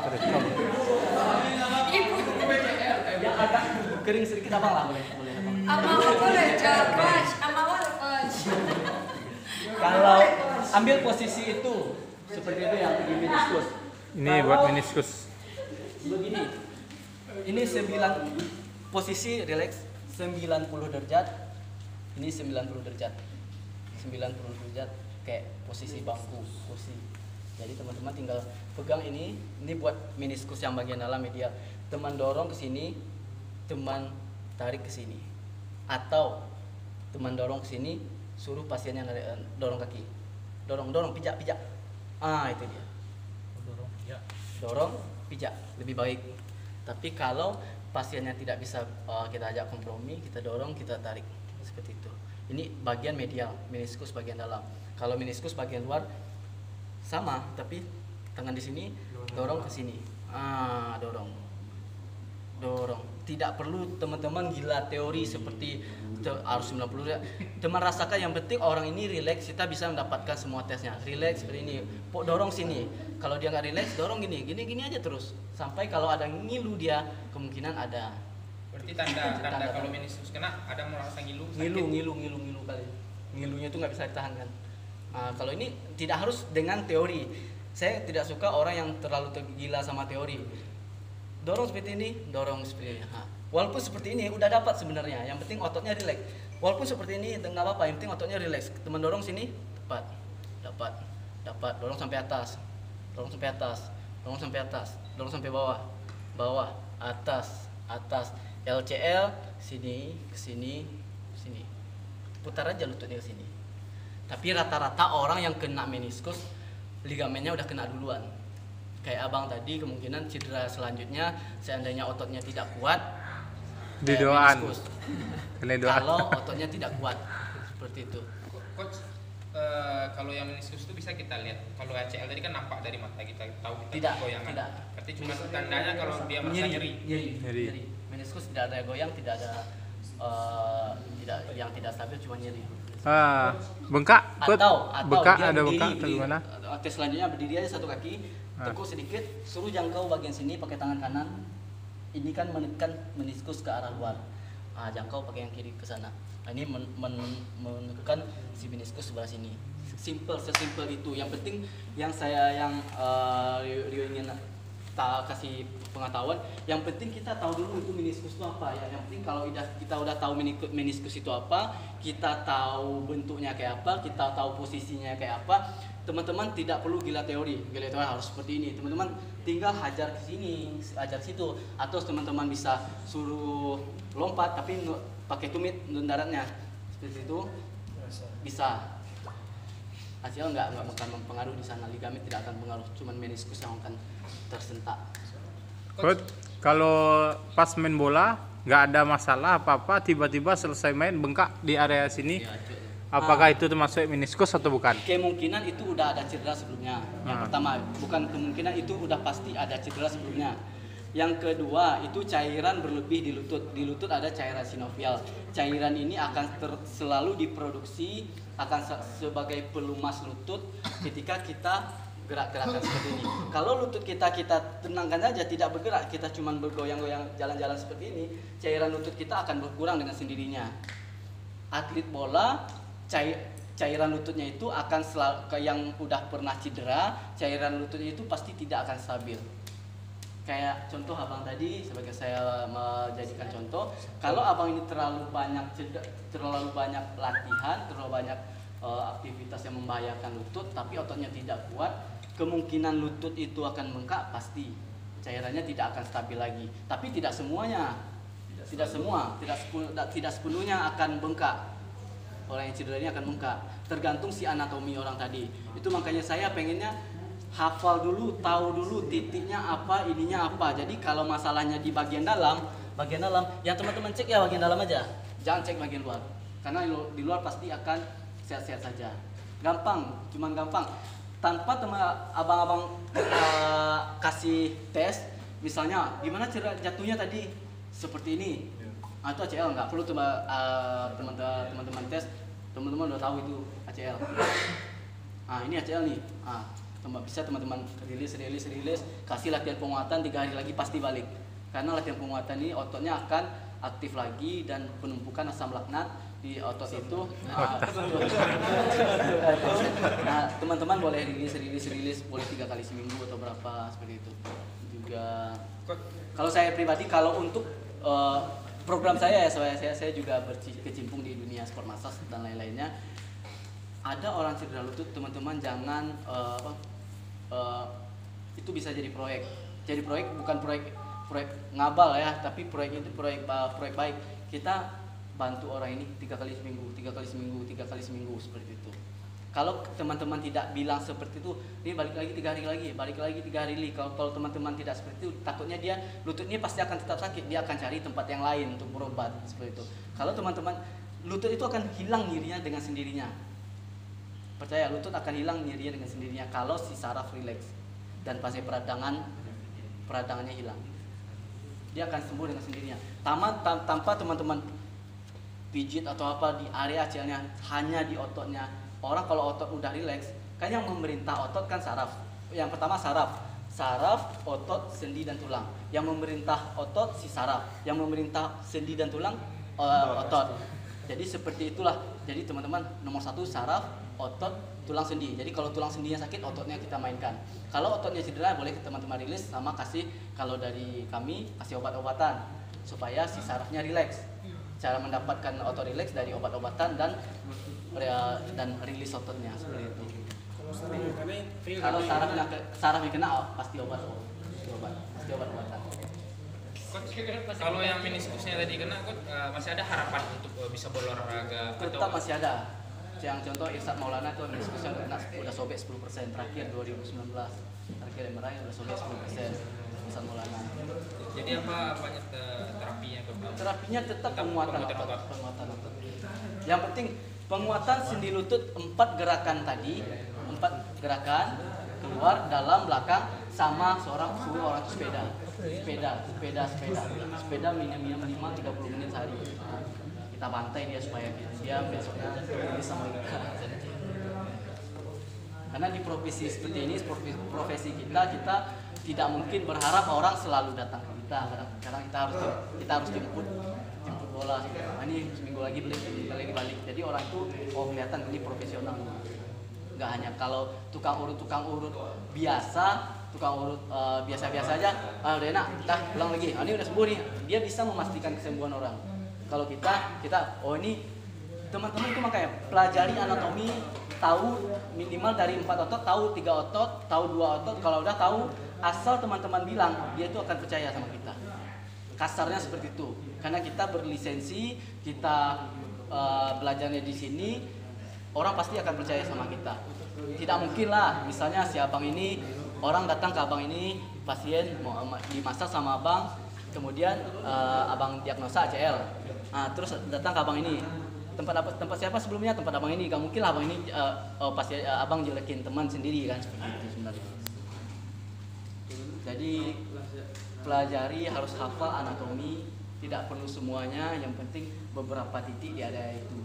Rekam. Yang agak kering sedikit abang lah boleh abang. Amawa boleh crunch, amawa crunch. Kalau ambil posisi itu seperti itu yang di meniskus. Ini buat meniskus. Begini. Ini 9 posisi relax 90 derajat. Ini 90 derajat. 90 derajat kayak posisi bangku, kursi. Jadi teman-teman tinggal pegang ini buat meniskus yang bagian dalam media. Teman dorong ke sini, teman tarik ke sini. Atau teman dorong ke sini, suruh pasiennya dorong kaki. Dorong, pijak. Itu dia. Dorong, pijak, lebih baik. Tapi kalau pasiennya tidak bisa kita ajak kompromi, kita dorong, kita tarik. Seperti itu. Ini bagian medial, meniskus bagian dalam. Kalau meniskus bagian luar sama, tapi tangan di sini dorong ke sini. Dorong. Tidak perlu teman-teman gila teori seperti harus 90 ya. Teman rasakan, yang penting orang ini relax, kita bisa mendapatkan semua tesnya. Relax seperti ini. Dorong sini. Kalau dia nggak relax, dorong gini aja terus. Sampai kalau ada ngilu dia, kemungkinan ada. Berarti tanda kalau meniskus kena ada merasa ngilu. Ngilu kali. Ngilunya itu nggak bisa ditahankan. Kalau ini tidak harus dengan teori. Saya tidak suka orang yang terlalu gila sama teori. Dorong seperti ini, dorong seperti ini. Walaupun seperti ini udah dapat sebenarnya. Yang penting ototnya rileks. Walaupun seperti ini nggak apa-apa. Yang penting ototnya rileks. Teman dorong sini, dapat. Dorong sampai atas. Dorong sampai atas. Dorong sampai bawah, atas. LCL sini, ke sini. Putar aja lututnya ke sini. Tapi rata-rata orang yang kena meniskus ligamennya udah kena duluan. Kayak abang tadi, kemungkinan cedera selanjutnya seandainya ototnya tidak kuat Didoan. Kalau ototnya tidak kuat seperti itu. Coach, kalau yang meniskus itu bisa kita lihat. Kalau ACL tadi kan nampak dari mata kita tahu kita Tidak. Berarti cuma tandanya kalau dia merasa nyeri. Meniskus tidak ada goyang, tidak ada yang tidak stabil, cuma nyeri. Bengkak, Atau bengkak dia ada berdiri, bengkak atau gimana? Tes selanjutnya berdiri aja satu kaki, tekuk sedikit, suruh jangkau bagian sini pakai tangan kanan. Ini kan menekan meniskus ke arah luar. Jangkau pakai yang kiri ke sana. Ini menekan si meniskus sebelah sini. Sesimpel itu. Yang penting yang Rio ingin kasih pengetahuan, yang penting kita tahu dulu itu meniskus itu apa ya. Yang penting kalau kita udah tahu meniskus itu apa, kita tahu bentuknya kayak apa, kita tahu posisinya kayak apa, teman-teman tidak perlu gila teori harus seperti ini. Teman-teman tinggal hajar ke sini, hajar situ, atau teman-teman bisa suruh lompat tapi pakai tumit daratnya seperti itu bisa. ACL nggak akan mempengaruhi di sana, ligamen tidak akan pengaruh, cuman meniskus yang akan tersentak. Coach, kalau pas main bola nggak ada masalah apa-apa, tiba-tiba selesai main bengkak di area sini, apakah itu termasuk meniskus atau bukan? Kemungkinan itu udah ada cedera sebelumnya. Yang pertama, bukan kemungkinan, itu udah pasti ada cedera sebelumnya. Yang kedua, itu cairan berlebih di lutut. Di lutut ada cairan sinovial. Cairan ini akan selalu diproduksi, akan sebagai pelumas lutut ketika kita gerak-gerakan seperti ini. Kalau lutut kita tenangkan saja, tidak bergerak, kita cuma bergoyang-goyang jalan-jalan seperti ini, cairan lutut kita akan berkurang dengan sendirinya. Atlet bola, cairan lututnya itu akan yang udah pernah cedera, cairan lututnya itu pasti tidak akan stabil. Kayak contoh abang tadi, sebagai saya menjadikan contoh, kalau abang ini terlalu banyak latihan, terlalu banyak aktivitas yang membahayakan lutut, tapi ototnya tidak kuat, kemungkinan lutut itu akan bengkak pasti. Cairannya tidak akan stabil lagi. Tapi tidak semuanya, tidak sepenuhnya akan bengkak. Orang yang cedera ini akan bengkak. Tergantung si anatomi orang tadi. Itu makanya saya pengennya hafal dulu, tahu dulu titiknya apa, ininya apa. Jadi kalau masalahnya di bagian dalam, yang teman-teman cek ya bagian dalam aja. Jangan cek bagian luar. Karena di luar pasti akan sehat-sehat saja. Cuman gampang. Tanpa abang-abang kasih tes, misalnya gimana cara jatuhnya tadi seperti ini. Itu ACL, nggak perlu teman-teman tes, teman-teman udah tahu itu ACL. Ini ACL nih. bisa teman-teman rilis, kasih latihan penguatan 3 hari lagi pasti balik. Karena latihan penguatan ini ototnya akan aktif lagi dan penumpukan asam laknat di otot itu. Nah, teman-teman boleh rilis boleh 3 kali seminggu atau berapa seperti itu. Juga kalau saya pribadi, kalau untuk program saya ya, saya juga berkecimpung di dunia sport massage dan lain-lainnya. Ada orang cedera lutut, teman-teman jangan itu bisa jadi proyek. Jadi proyek bukan proyek ngabal ya, tapi proyek itu proyek baik. Kita bantu orang ini 3 kali seminggu seperti itu. Kalau teman-teman tidak bilang seperti itu, ini balik lagi 3 hari lagi, Kalau teman-teman tidak seperti itu, takutnya dia lututnya pasti akan tetap sakit, dia akan cari tempat yang lain untuk berobat seperti itu. Kalau teman-teman, lutut itu akan hilang nyirinya dengan sendirinya. Percaya, lutut akan hilang nyirinya dengan sendirinya kalau si saraf rileks dan fase peradangannya hilang. Dia akan sembuh dengan sendirinya. Tanpa teman-teman pijit atau apa di area ACL-nya, hanya di ototnya. Orang kalau otot udah rileks, kan yang memerintah otot kan saraf. Yang pertama saraf, otot, sendi dan tulang. Yang memerintah otot si saraf, yang memerintah sendi dan tulang otot. Jadi seperti itulah. Jadi teman-teman, nomor 1 saraf, otot, tulang sendi. Jadi kalau tulang sendinya sakit, ototnya kita mainkan. Kalau ototnya cedera, boleh teman-teman rilis sama kalau dari kami kasih obat-obatan supaya si sarafnya rileks. Cara mendapatkan otot rileks dari obat-obatan dan rilis ototnya seperti itu. Kalau sarafnya kena pasti obat-obatan. Kalau yang meniskusnya tadi kena, masih ada harapan untuk bisa berolahraga? Tetap masih ada. Yang contoh Irsad Maulana itu meniskusnya udah sobek 10% terakhir 2019. Terakhir yang meraih udah sobek 10% Irsad Maulana. Jadi apa terapinya? Terapinya tetap penguatan otot. Yang penting penguatan sendi lutut 4 gerakan tadi, 4 gerakan keluar, dalam, belakang, sama suruh orang itu sepeda minimum 30 menit sehari. Kita bantai dia supaya dia besoknya rilis sama kita. Karena di profesi seperti ini, profesi kita tidak mungkin berharap orang selalu datang ke kita. Kadang kita harus jemput bola. Ini seminggu lagi balik. Jadi orang itu kelihatan ini profesional. Nggak hanya kalau tukang urut biasa aja, udah enak, pulang lagi. Ini udah sembuh nih. Dia bisa memastikan kesembuhan orang. Kalau kita ini teman-teman itu makanya pelajari anatomi, tahu minimal dari 4 otot, tahu 3 otot, tahu 2 otot. Kalau udah tahu, asal teman-teman bilang, dia itu akan percaya sama kita. Kasarnya seperti itu. Karena kita berlisensi, kita belajarnya di sini, orang pasti akan percaya sama kita. Tidak mungkin lah, misalnya si abang ini, orang datang ke abang ini, pasien mau dimasak sama abang, kemudian abang diagnosa ACL. Terus datang ke abang ini, tempat siapa sebelumnya? Tempat abang ini. Gak mungkin lah abang ini pasti abang jelekin teman sendiri kan, seperti itu sebenarnya. Jadi pelajari, harus hafal anatomi, tidak perlu semuanya, yang penting beberapa titik di area itu.